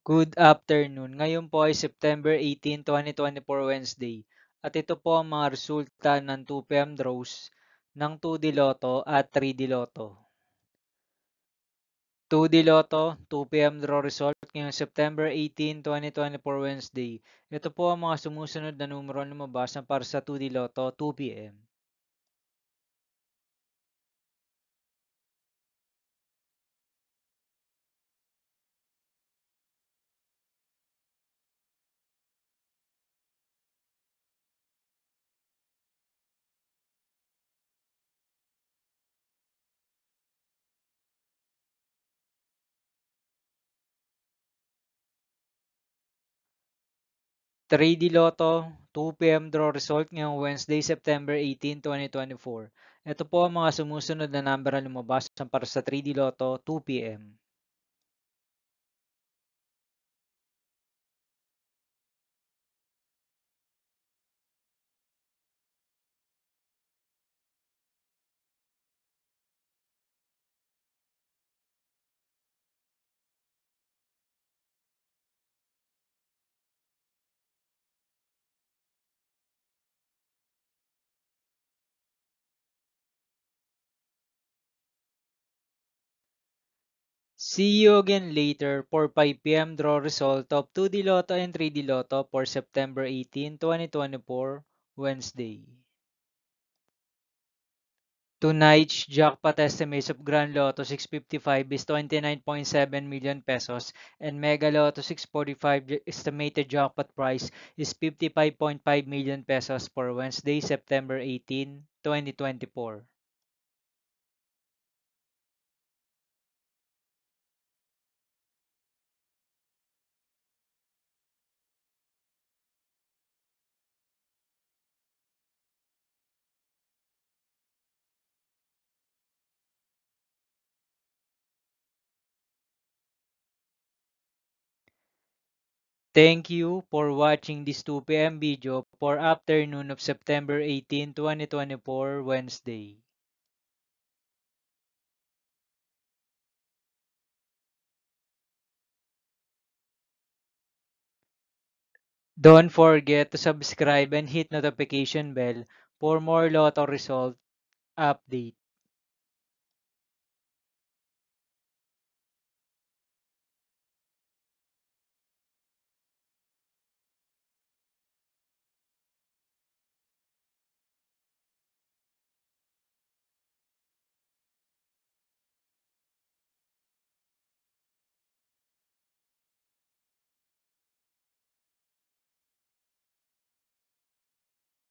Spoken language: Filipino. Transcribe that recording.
Good afternoon. Ngayon po ay September 18, 2024 Wednesday. At ito po ang mga resulta ng 2 p.m. draws ng 2D Lotto at 3D Lotto. 2D Lotto, 2 p.m. draw result ngayong September 18, 2024 Wednesday. Ito po ang mga sumusunod na numero na lumabas para sa 2D Lotto 2 p.m. 3D Lotto, 2 p.m. draw result ngayong Wednesday, September 18, 2024. Ito po ang mga sumusunod na number na lumabas para sa 3D Lotto 2 p.m. See you again later for 5 p.m. draw result of 2D Lotto and 3D Lotto for September 18, 2024, Wednesday. Tonight's jackpot estimates of Grand Lotto 655 is 29.7 million pesos and Mega Lotto 645 estimated jackpot price is 55.5 million pesos for Wednesday, September 18, 2024. Thank you for watching this 2 p.m. video for afternoon of September 18, 2024, Wednesday. Don't forget to subscribe and hit notification bell for more Lotto result update.